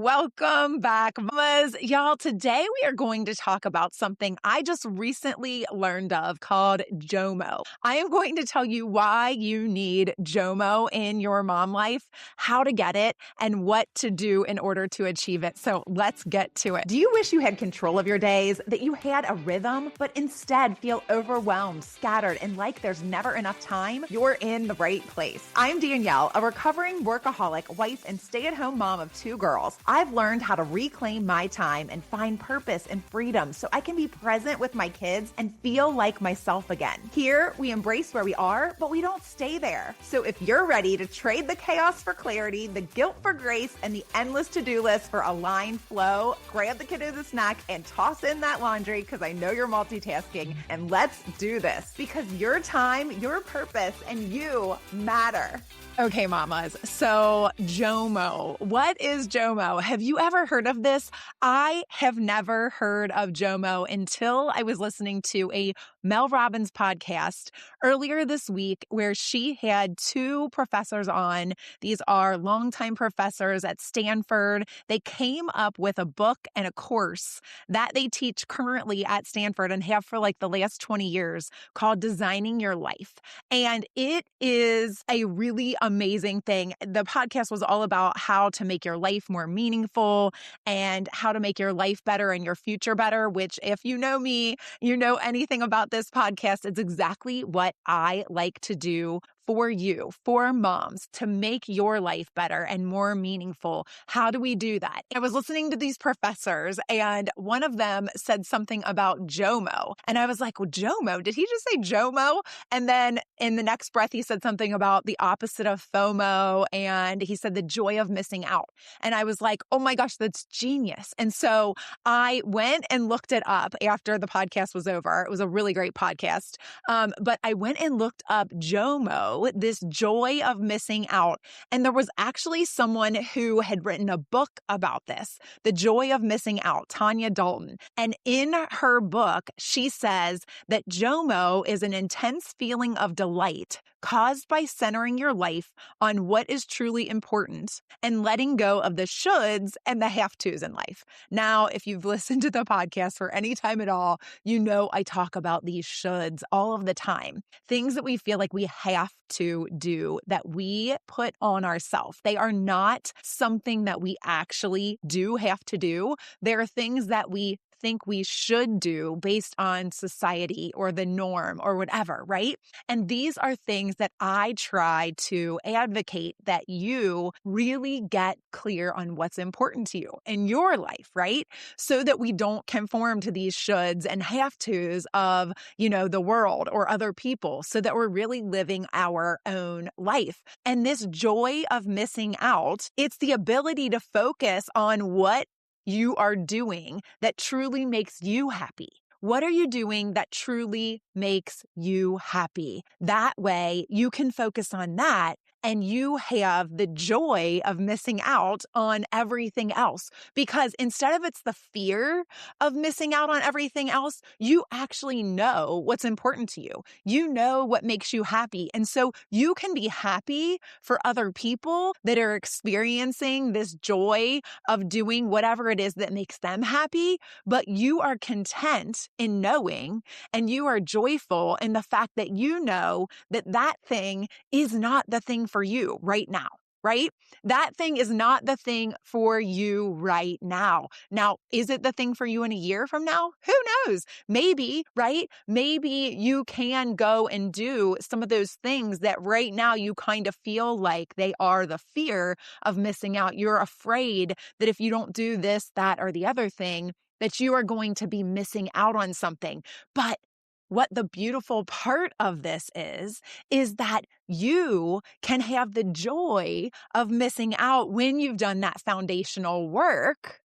Welcome back, mamas. Y'all, today we are going to talk about something I just recently learned of called JOMO. I am going to tell you why you need JOMO in your mom life, how to get it, and what to do in order to achieve it. So let's get to it. Do you wish you had control of your days, that you had a rhythm, but instead feel overwhelmed, scattered, and like there's never enough time? You're in the right place. I'm Danielle, a recovering workaholic, wife, and stay-at-home mom of 2 girls. I've learned how to reclaim my time and find purpose and freedom so I can be present with my kids and feel like myself again. Here, we embrace where we are, but we don't stay there. So if you're ready to trade the chaos for clarity, the guilt for grace, and the endless to-do list for aligned flow, grab the kiddos a snack and toss in that laundry because I know you're multitasking, and let's do this because your time, your purpose, and you matter. Okay, mamas. So JOMO. What is JOMO? Have you ever heard of this? I have never heard of JOMO until I was listening to a Mel Robbins podcast earlier this week where she had 2 professors on. These are longtime professors at Stanford. They came up with a book and a course that they teach currently at Stanford and have for like the last 20 years called Designing Your Life. And it is a really amazing thing. The podcast was all about how to make your life more meaningful and how to make your life better and your future better, which if you know me, you know anything about this podcast, it's exactly what I like to do for you, for moms, to make your life better and more meaningful. How do we do that? I was listening to these professors and one of them said something about JOMO. And I was like, well, JOMO? Did he just say JOMO? And then in the next breath, he said something about the opposite of FOMO. And he said the joy of missing out. And I was like, oh my gosh, that's genius. And so I went and looked it up after the podcast was over. It was a really great podcast. But I went and looked up JOMO, this joy of missing out. And there was actually someone who had written a book about this, The Joy of Missing Out, Tanya Dalton. And in her book, she says that JOMO is an intense feeling of delight caused by centering your life on what is truly important and letting go of the shoulds and the have-tos in life. Now, if you've listened to the podcast for any time at all, you know I talk about these shoulds all of the time. Things that we feel like we have to do that we put on ourselves. They are not something that we actually do have to do. They're things that we think we should do based on society or the norm or whatever, right? And these are things that I try to advocate that you really get clear on what's important to you in your life, right? So that we don't conform to these shoulds and have-tos of, the world or other people, so that we're really living our own life. And this joy of missing out, it's the ability to focus on what you are doing that truly makes you happy. What are you doing that truly makes you happy? That way you can focus on that and you have the joy of missing out on everything else. Because instead of it's the fear of missing out on everything else, you actually know what's important to you. You know what makes you happy. And so you can be happy for other people that are experiencing this joy of doing whatever it is that makes them happy, but you are content in knowing and you are joyful in the fact that you know that that thing is not the thing for you right now, right? That thing is not the thing for you right now. Now, is it the thing for you in a year from now? Who knows? Maybe, right? Maybe you can go and do some of those things that right now you kind of feel like they are the fear of missing out. You're afraid that if you don't do this, that, or the other thing, that you are going to be missing out on something. But what the beautiful part of this is that you can have the joy of missing out when you've done that foundational work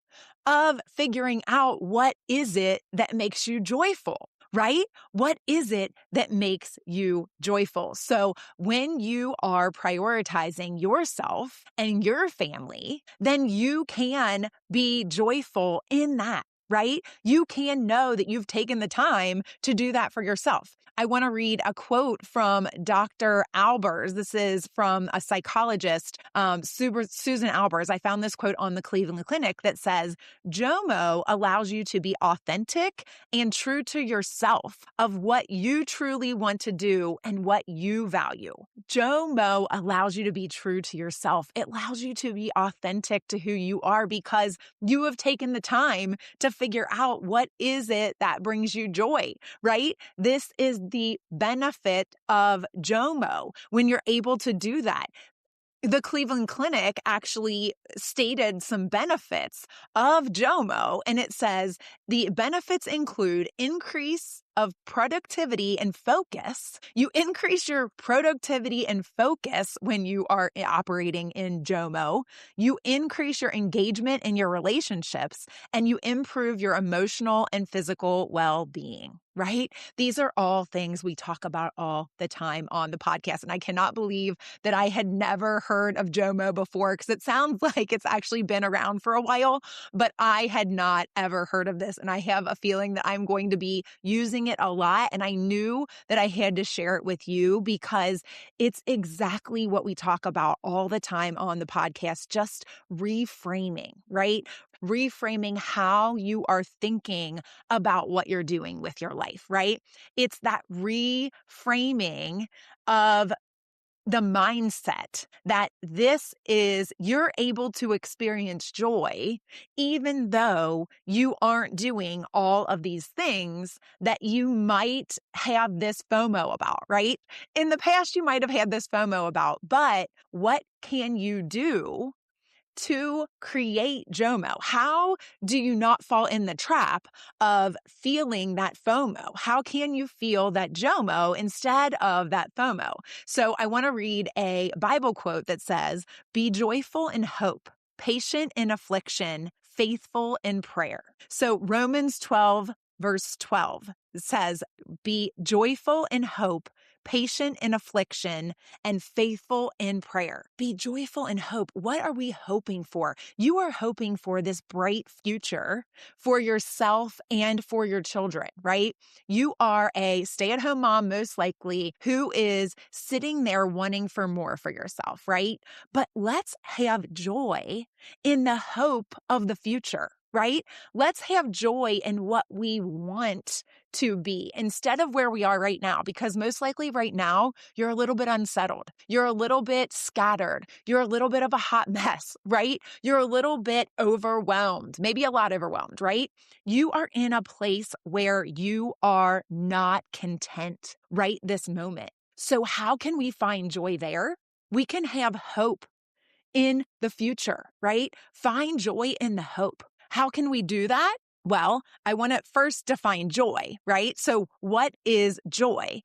of figuring out what is it that makes you joyful, right? What is it that makes you joyful? So when you are prioritizing yourself and your family, then you can be joyful in that. right? You can know that you've taken the time to do that for yourself. I want to read a quote from Dr. Albers. This is from a psychologist, Susan Albers. I found this quote on the Cleveland Clinic that says, JOMO allows you to be authentic and true to yourself of what you truly want to do and what you value. JOMO allows you to be true to yourself. It allows you to be authentic to who you are because you have taken the time to figure out what is it that brings you joy, right? This is the benefit of JOMO when you're able to do that. The Cleveland Clinic actually stated some benefits of JOMO, and it says the benefits include increase of productivity and focus. You increase your productivity and focus when you are operating in JOMO. You increase your engagement in your relationships, and you improve your emotional and physical well-being, right? These are all things we talk about all the time on the podcast, and I cannot believe that I had never heard of JOMO before because it sounds like it's actually been around for a while, but I had not ever heard of this. And I have a feeling that I'm going to be using it a lot. And I knew that I had to share it with you because it's exactly what we talk about all the time on the podcast, just reframing, right? Reframing how you are thinking about what you're doing with your life, right? It's that reframing of the mindset that you're able to experience joy, even though you aren't doing all of these things that you might have this FOMO about, right? In the past, you might have had this FOMO about, but what can you do to create JOMO? How do you not fall in the trap of feeling that FOMO? How can you feel that JOMO instead of that FOMO? So I want to read a Bible quote that says, be joyful in hope, patient in affliction, faithful in prayer. So Romans 12, verse 12 says, be joyful in hope, patient in affliction, and faithful in prayer. Be joyful in hope. What are we hoping for? You are hoping for this bright future for yourself and for your children, right? You are a stay-at-home mom, most likely, who is sitting there wanting for more for yourself, right? But let's have joy in the hope of the future, right? Let's have joy in what we want to be instead of where we are right now, because most likely right now, you're a little bit unsettled. You're a little bit scattered. You're a little bit of a hot mess, right? You're a little bit overwhelmed, maybe a lot overwhelmed, right? You are in a place where you are not content right this moment. So how can we find joy there? We can have hope in the future, right? Find joy in the hope. How can we do that? Well, I want to first define joy, right? So what is joy?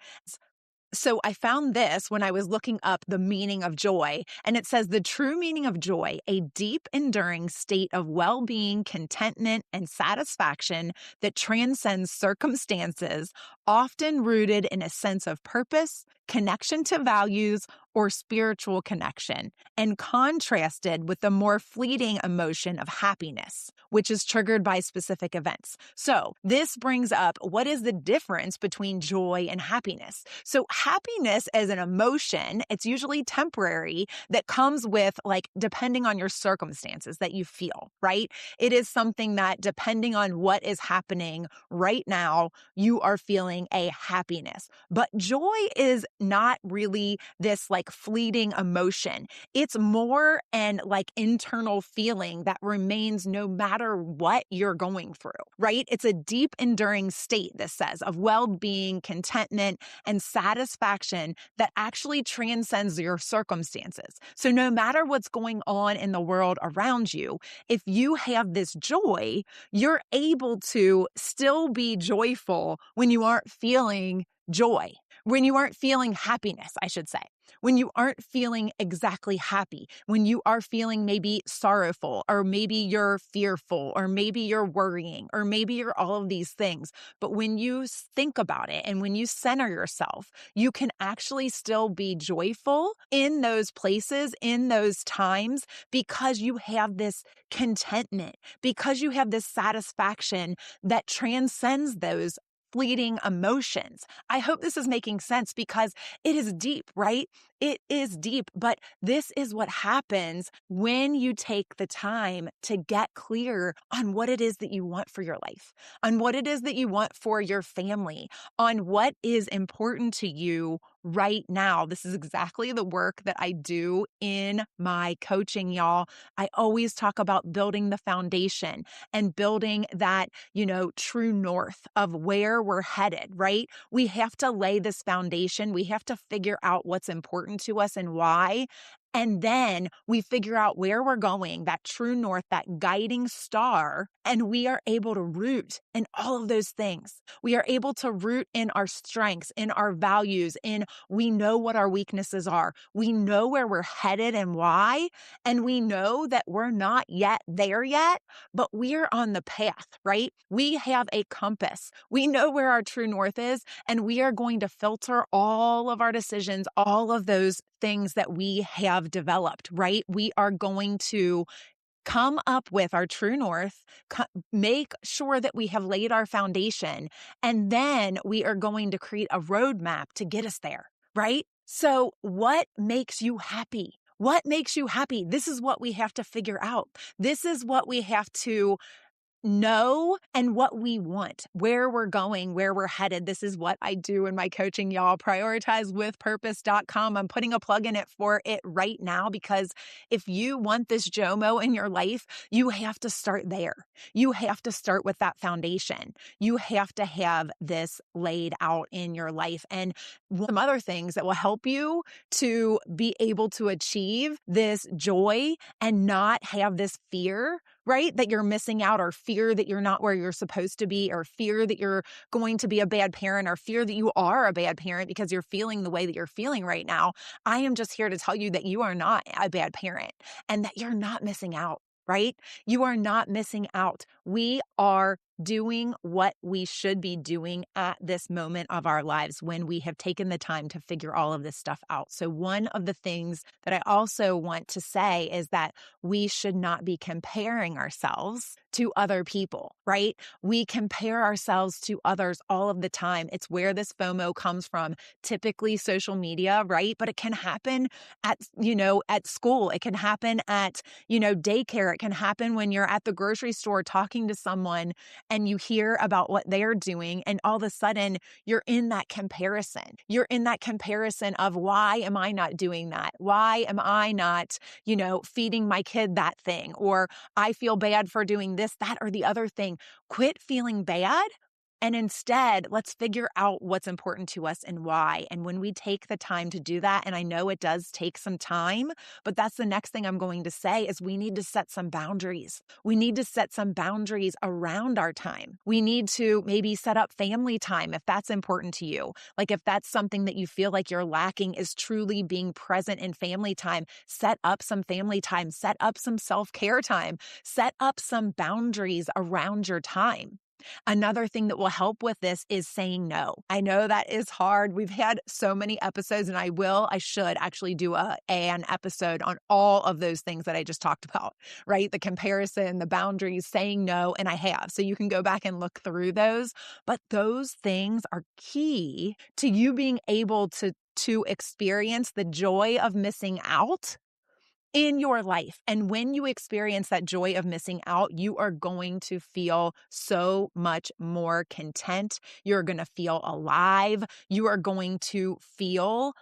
So I found this when I was looking up the meaning of joy, and it says the true meaning of joy, a deep, enduring state of well-being, contentment, and satisfaction that transcends circumstances, often rooted in a sense of purpose, connection to values, or spiritual connection, and contrasted with the more fleeting emotion of happiness, which is triggered by specific events. So this brings up what is the difference between joy and happiness. So happiness as an emotion, it's usually temporary that comes with depending on your circumstances that you feel, right? It is something that depending on what is happening right now, you are feeling a happiness. But joy is not really this fleeting emotion. It's more an internal feeling that remains no matter what you're going through, right? It's a deep, enduring state, this says, of well-being, contentment, and satisfaction that actually transcends your circumstances. So no matter what's going on in the world around you, if you have this joy, you're able to still be joyful when you aren't feeling joy, when you aren't feeling happiness, I should say. when you aren't feeling exactly happy, when you are feeling maybe sorrowful, or maybe you're fearful, or maybe you're worrying, or maybe you're all of these things. But when you think about it and when you center yourself, you can actually still be joyful in those places, in those times, because you have this contentment, because you have this satisfaction that transcends those fleeting emotions. I hope this is making sense because it is deep, right? It is deep, but this is what happens when you take the time to get clear on what it is that you want for your life, on what it is that you want for your family, on what is important to you right now. This is exactly the work that I do in my coaching, y'all. I always talk about building the foundation and building that, true north of where we're headed, right? We have to lay this foundation. We have to figure out what's important to us and why. And then we figure out where we're going, that true north, that guiding star, and we are able to root in all of those things. We are able to root in our strengths, in our values, in we know what our weaknesses are. We know where we're headed and why. And we know that we're not yet there yet, but we're on the path, right? We have a compass. We know where our true north is, and we are going to filter all of our decisions, all of those things that we have developed, right? We are going to come up with our true north, make sure that we have laid our foundation, and then we are going to create a roadmap to get us there, right? So what makes you happy? What makes you happy? This is what we have to figure out. This is what we have to know and what we want, where we're going, where we're headed. This is what I do in my coaching, y'all. PrioritizeWithPurpose.com. I'm putting a plug in it for it right now because if you want this JOMO in your life, you have to start there. You have to start with that foundation. You have to have this laid out in your life. And some other things that will help you to be able to achieve this joy and not have this fear, right? That you're missing out, or fear that you're not where you're supposed to be, or fear that you're going to be a bad parent, or fear that you are a bad parent because you're feeling the way that you're feeling right now. I am just here to tell you that you are not a bad parent and that you're not missing out, right? You are not missing out. We are doing what we should be doing at this moment of our lives when we have taken the time to figure all of this stuff out. So one of the things that I also want to say is that we should not be comparing ourselves to other people, right? We compare ourselves to others all of the time. It's where this FOMO comes from, typically social media, right? But it can happen at school. It can happen at, daycare. It can happen when you're at the grocery store talking to someone and you hear about what they're doing, and all of a sudden you're in that comparison. You're in that comparison of, why am I not doing that? Why am I not, feeding my kid that thing? Or I feel bad for doing this, that, or the other thing. Quit feeling bad. And instead, let's figure out what's important to us and why. And when we take the time to do that, and I know it does take some time, but that's the next thing I'm going to say is we need to set some boundaries. We need to set some boundaries around our time. We need to maybe set up family time if that's important to you. Like if that's something that you feel like you're lacking is truly being present in family time, set up some family time, set up some self-care time, set up some boundaries around your time. Another thing that will help with this is saying no. I know that is hard. We've had so many episodes, and I should actually do an episode on all of those things that I just talked about, right? The comparison, the boundaries, saying no, and I have. So you can go back and look through those. But those things are key to you being able to experience the joy of missing out in your life. And when you experience that joy of missing out, you are going to feel so much more content. You're going to feel alive. You are going to feel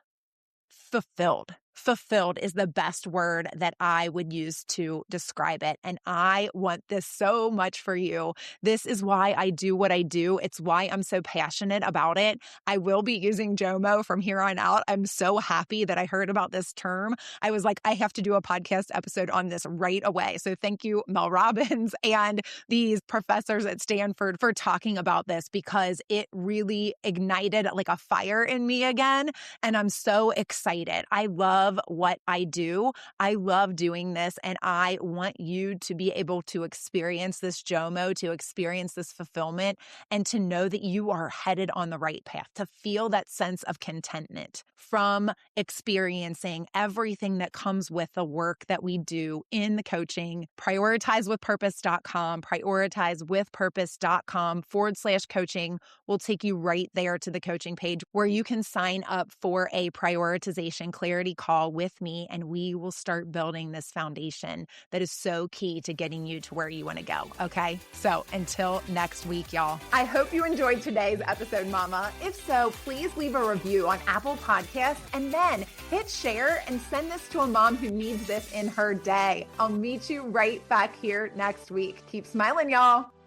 fulfilled. Fulfilled is the best word that I would use to describe it. And I want this so much for you. This is why I do what I do. It's why I'm so passionate about it. I will be using JOMO from here on out. I'm so happy that I heard about this term. I was like, I have to do a podcast episode on this right away. So thank you, Mel Robbins, and these professors at Stanford for talking about this, because it really ignited like a fire in me again. And I'm so excited. I love what I do. I love doing this. And I want you to be able to experience this JOMO, to experience this fulfillment, and to know that you are headed on the right path, to feel that sense of contentment from experiencing everything that comes with the work that we do in the coaching. Prioritizewithpurpose.com, prioritizewithpurpose.com/coaching will take you right there to the coaching page where you can sign up for a prioritization clarity call with me, and we will start building this foundation that is so key to getting you to where you want to go. Okay. So until next week, y'all. I hope you enjoyed today's episode, Mama. If so, please leave a review on Apple Podcasts and then hit share and send this to a mom who needs this in her day. I'll meet you right back here next week. Keep smiling, y'all.